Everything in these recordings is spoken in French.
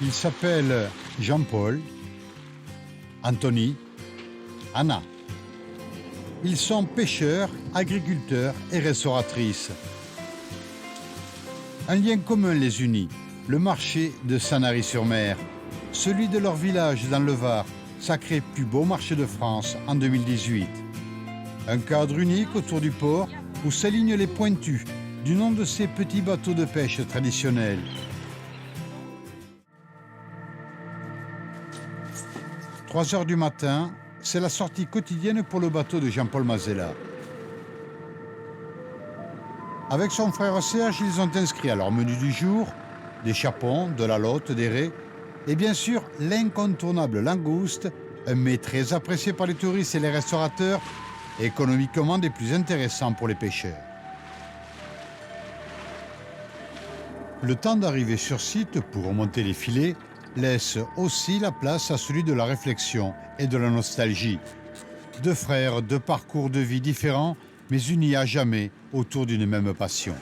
Ils s'appellent Jean-Paul, Anthony, Anna. Ils sont pêcheurs, agriculteurs et restauratrices. Un lien commun les unit, le marché de Sanary-sur-Mer, celui de leur village dans le Var, sacré plus beau marché de France en 2018. Un cadre unique autour du port où s'alignent les pointus du nom de ces petits bateaux de pêche traditionnels. 3 heures du matin, c'est la sortie quotidienne pour le bateau de Jean-Paul Mazella. Avec son frère Serge, ils ont inscrit à leur menu du jour des chapons, de la lotte, des raies et bien sûr l'incontournable langouste, un mets très apprécié par les touristes et les restaurateurs, économiquement des plus intéressants pour les pêcheurs. Le temps d'arriver sur site pour remonter les filets laisse aussi la place à celui de la réflexion et de la nostalgie. Deux frères, deux parcours de vie différents, mais unis à jamais autour d'une même passion.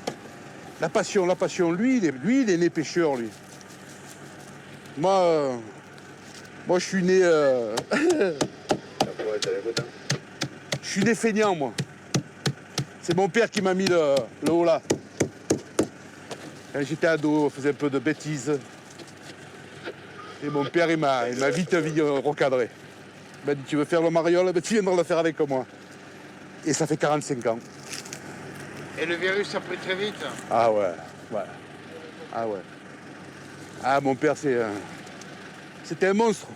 La passion. Lui, il est né pêcheur, lui. Moi, je suis né... Je suis né feignant, moi. C'est mon père qui m'a mis le haut là. Quand j'étais ado, on faisait un peu de bêtises. Et mon père, il m'a vite recadré. Il m'a dit, tu veux faire le mariole, ben, tu viendras le faire avec moi. Et ça fait 45 ans. Et le virus a pris très vite? Ah ouais. Ah ouais. Ah, mon père, c'était un monstre.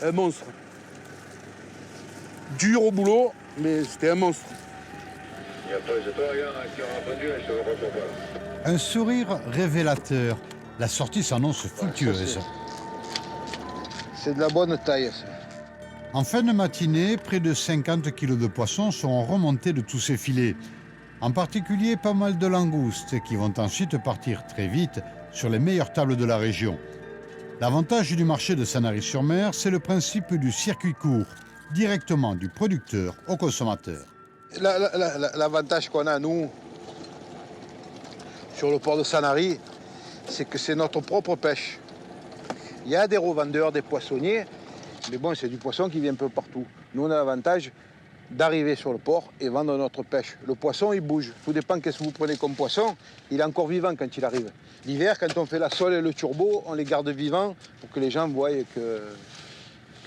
Un monstre. Dur au boulot, mais c'était un monstre. Un sourire révélateur. La sortie s'annonce fructueuse. C'est de la bonne taille, ça. En fin de matinée, près de 50 kilos de poissons seront remontés de tous ces filets. En particulier, pas mal de langoustes qui vont ensuite partir très vite sur les meilleures tables de la région. L'avantage du marché de Sanary-sur-Mer, c'est le principe du circuit court, directement du producteur au consommateur. L'avantage qu'on a, nous, sur le port de Sanary, c'est que c'est notre propre pêche. Il y a des revendeurs, des poissonniers, mais bon, c'est du poisson qui vient un peu partout. Nous, on a l'avantage d'arriver sur le port et vendre notre pêche. Le poisson, il bouge. Tout dépend qu'est-ce que vous prenez comme poisson. Il est encore vivant quand il arrive. L'hiver, quand on fait la sole et le turbo, on les garde vivants pour que les gens voient que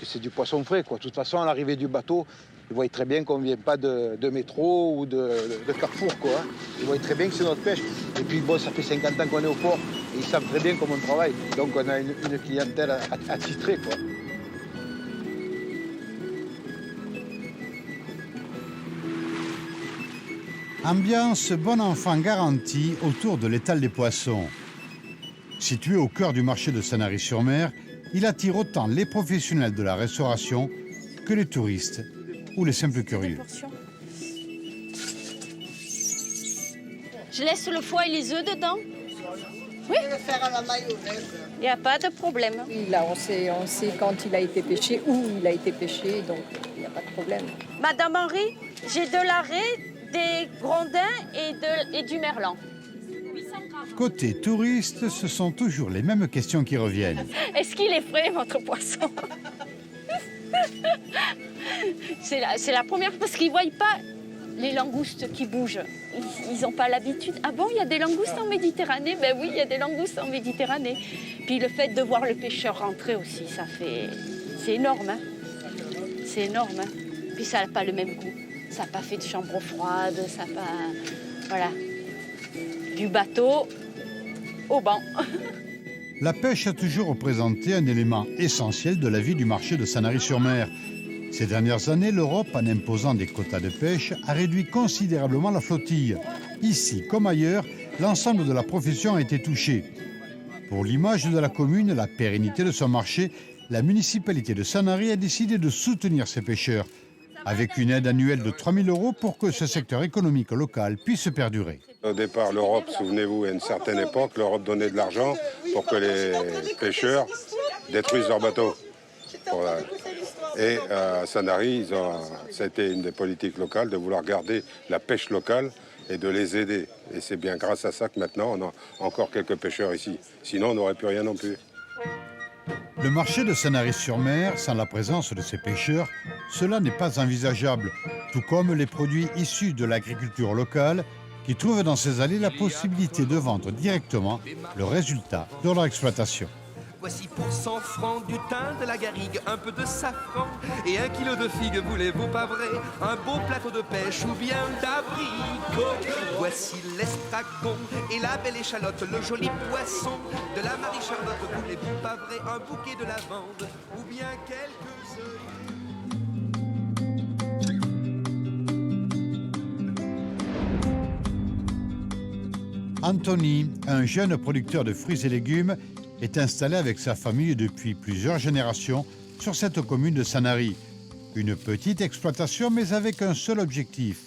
c'est du poisson frais, quoi. De toute façon, à l'arrivée du bateau, ils voient très bien qu'on ne vient pas de métro ou de Carrefour, quoi. Ils voient très bien que c'est notre pêche. Et puis, bon, ça fait 50 ans qu'on est au port et ils savent très bien comment on travaille. Donc, on a une clientèle attitrée, quoi. Ambiance bon enfant garantie autour de l'étal des poissons. Situé au cœur du marché de Sanary-sur-Mer, il attire autant les professionnels de la restauration que les touristes ou les simples curieux. Je laisse le foie et les œufs dedans. Oui. Je vais faire à la mayonnaise. Il n'y a pas de problème. Oui, là, on sait quand il a été pêché, où il a été pêché, donc il n'y a pas de problème. Madame Henri, j'ai de la raie, des grondins et du merlan. Côté touriste, ce sont toujours les mêmes questions qui reviennent. Est-ce qu'il est frais, votre poisson? C'est la première fois, parce qu'ils ne voient pas les langoustes qui bougent. Ils n'ont pas l'habitude. Ah bon, il y a des langoustes en Méditerranée? Ben oui, il y a des langoustes en Méditerranée. Puis le fait de voir le pêcheur rentrer aussi, c'est énorme. Hein? C'est énorme. Hein? Puis ça n'a pas le même goût. Ça n'a pas fait de chambre froide, ça n'a pas... Voilà. Du bateau au banc. La pêche a toujours représenté un élément essentiel de la vie du marché de Sanary-sur-Mer. Ces dernières années, l'Europe, en imposant des quotas de pêche, a réduit considérablement la flottille. Ici, comme ailleurs, l'ensemble de la profession a été touché. Pour l'image de la commune, la pérennité de son marché, la municipalité de Sanary a décidé de soutenir ses pêcheurs, avec une aide annuelle de 3 000 € pour que ce secteur économique local puisse perdurer. Au départ, l'Europe, souvenez-vous, à une certaine époque, l'Europe donnait de l'argent pour que les pêcheurs détruisent leurs bateaux. Et à Sanary, ça a été une des politiques locales de vouloir garder la pêche locale et de les aider. Et c'est bien grâce à ça que maintenant, on a encore quelques pêcheurs ici. Sinon, on n'aurait plus rien non plus. Le marché de Sanary-sur-Mer, sans la présence de ces pêcheurs, cela n'est pas envisageable, tout comme les produits issus de l'agriculture locale qui trouvent dans ces allées la possibilité de vendre directement le résultat de leur exploitation. Voici pour 100 francs du thym, de la garrigue, un peu de safran et 1 kilo de figues, voulez-vous pas vrai? Un beau plateau de pêche ou bien d'abricot. Voici l'estragon et la belle échalote, le joli poisson de la Marie-Charlotte, voulez-vous pas vrai? Un bouquet de lavande ou bien quelques œufs. Anthony, un jeune producteur de fruits et légumes, est installé avec sa famille depuis plusieurs générations sur cette commune de Sanary. Une petite exploitation, mais avec un seul objectif,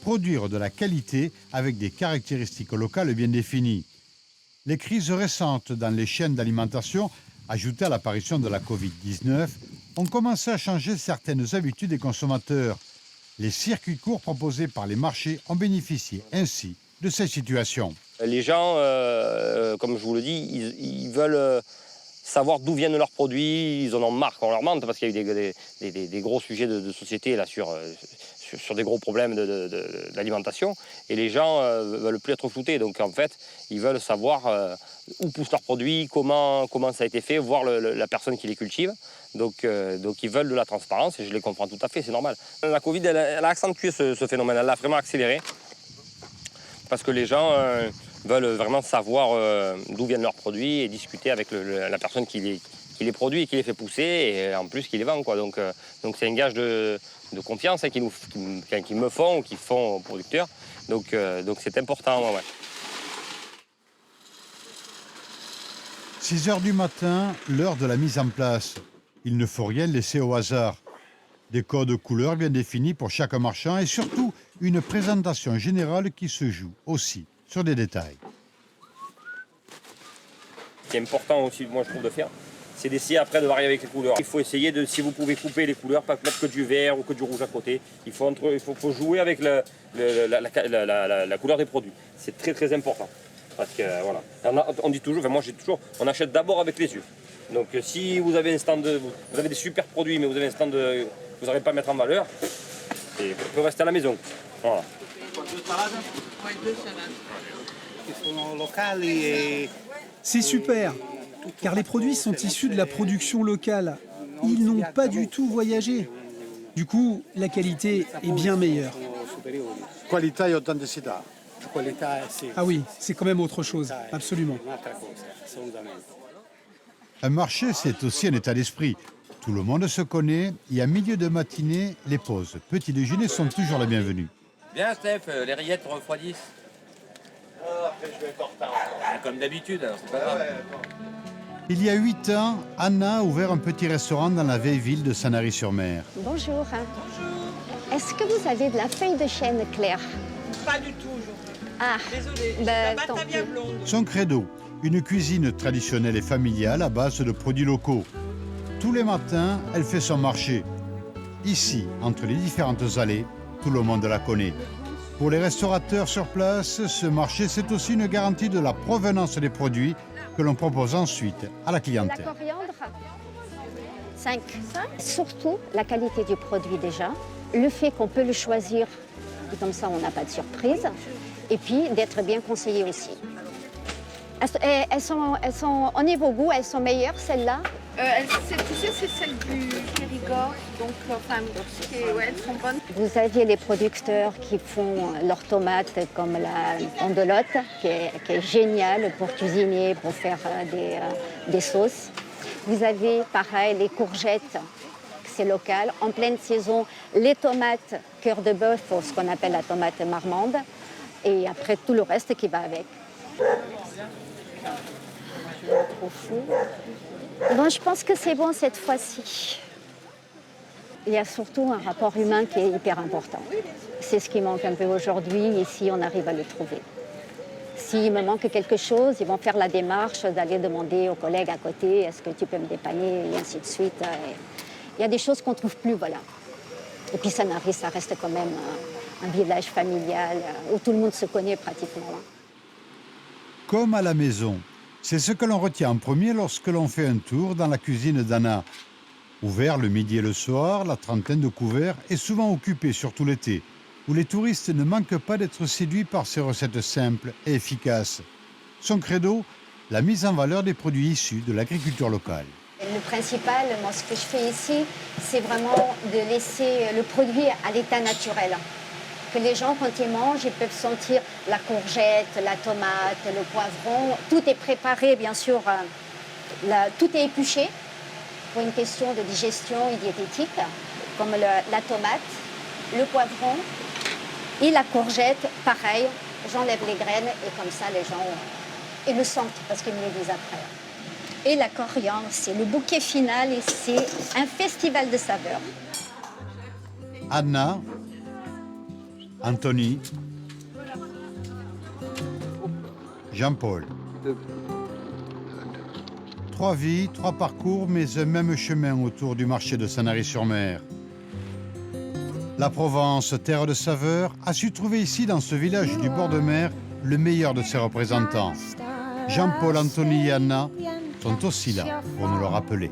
produire de la qualité avec des caractéristiques locales bien définies. Les crises récentes dans les chaînes d'alimentation, ajoutées à l'apparition de la Covid-19, ont commencé à changer certaines habitudes des consommateurs. Les circuits courts proposés par les marchés ont bénéficié ainsi de cette situation. Les gens, comme je vous le dis, ils veulent savoir d'où viennent leurs produits. Ils en ont marre qu'on leur mente parce qu'il y a eu des gros sujets de société là, sur des gros problèmes d'alimentation. Et les gens ne veulent plus être floutés. Donc en fait, ils veulent savoir où poussent leurs produits, comment ça a été fait, voir la personne qui les cultive. Donc ils veulent de la transparence et je les comprends tout à fait, c'est normal. La Covid, elle a accentué ce phénomène, elle l'a vraiment accéléré. Parce que les gens veulent vraiment savoir d'où viennent leurs produits et discuter avec la personne qui les produit et qui les fait pousser et en plus qui les vend, quoi. Donc c'est un gage de confiance hein, qu'ils me font ou qu'ils font aux producteurs. Donc c'est important. Ouais. 6 heures du matin, l'heure de la mise en place. Il ne faut rien laisser au hasard. Des codes couleurs bien définis pour chaque marchand et surtout une présentation générale qui se joue aussi sur des détails. Ce qui est important aussi, moi je trouve, de faire, c'est d'essayer après de varier avec les couleurs. Il faut essayer de, si vous pouvez couper les couleurs, pas mettre que du vert ou que du rouge à côté. Il faut jouer avec la couleur des produits. C'est très très important. Parce que voilà, on dit toujours, enfin moi j'ai toujours, on achète d'abord avec les yeux. Donc si vous avez un stand, vous avez des super produits, mais vous avez un stand que vous n'arrivez pas à mettre en valeur, et vous pouvez rester à la maison. Voilà. C'est super, car les produits sont issus de la production locale. Ils n'ont pas du tout voyagé. Du coup, la qualité est bien meilleure. Qualità e autenticità. Ah oui, c'est quand même autre chose, absolument. Un marché, c'est aussi un état d'esprit. Tout le monde se connaît et à milieu de matinée, les pauses petit déjeuner sont toujours les bienvenues. Bien Steph, les rillettes refroidissent. Après je vais être en retard. Comme d'habitude, c'est pas grave. Il y a 8 ans, Anna a ouvert un petit restaurant dans la vieille ville de Sanary-sur-Mer. Bonjour. Bonjour. Est-ce que vous avez de la feuille de chêne claire? Pas du tout aujourd'hui. Ah, désolée, ben, la batavia blonde. Son credo, une cuisine traditionnelle et familiale à base de produits locaux. Tous les matins, elle fait son marché. Ici, entre les différentes allées, tout le monde la connaît. Pour les restaurateurs sur place, ce marché, c'est aussi une garantie de la provenance des produits que l'on propose ensuite à la clientèle. La coriandre, 5. Surtout la qualité du produit déjà, le fait qu'on peut le choisir, et comme ça on n'a pas de surprise, et puis d'être bien conseillé aussi. Elles sont au niveau goût, elles sont meilleures celles-là. C'est celle du Périgord, donc elles sont bonnes. Vous aviez les producteurs qui font leurs tomates comme la pandelotte, qui est géniale pour cuisiner, pour faire des sauces. Vous avez pareil les courgettes, c'est local. En pleine saison, les tomates cœur de bœuf, ce qu'on appelle la tomate marmande, et après tout le reste qui va avec. Bon, je pense que c'est bon cette fois-ci. Il y a surtout un rapport humain qui est hyper important. C'est ce qui manque un peu aujourd'hui, et si on arrive à le trouver. S'il me manque quelque chose, ils vont faire la démarche d'aller demander aux collègues à côté, est-ce que tu peux me dépanner, et ainsi de suite. Il y a des choses qu'on ne trouve plus, voilà. Et puis ça reste quand même un village familial où tout le monde se connaît pratiquement. Comme à la maison, c'est ce que l'on retient en premier lorsque l'on fait un tour dans la cuisine d'Anna. Ouvert le midi et le soir, la trentaine de couverts est souvent occupée, surtout l'été, où les touristes ne manquent pas d'être séduits par ses recettes simples et efficaces. Son credo, la mise en valeur des produits issus de l'agriculture locale. Le principal, moi, ce que je fais ici, c'est vraiment de laisser le produit à l'état naturel. Que les gens, quand ils mangent, ils peuvent sentir la courgette, la tomate, le poivron. Tout est préparé, bien sûr, tout est épluché pour une question de digestion et diététique, comme la tomate, le poivron et la courgette, pareil. J'enlève les graines et comme ça, les gens ils le sentent parce qu'ils me le disent après. Et la coriandre, c'est le bouquet final et c'est un festival de saveurs. Anna, Anthony, Jean-Paul. 3 vies, 3 parcours, mais un même chemin autour du marché de Sanary-sur-Mer. La Provence, terre de saveurs, a su trouver ici, dans ce village du bord de mer, le meilleur de ses représentants. Jean-Paul, Anthony et Anna sont aussi là pour nous le rappeler.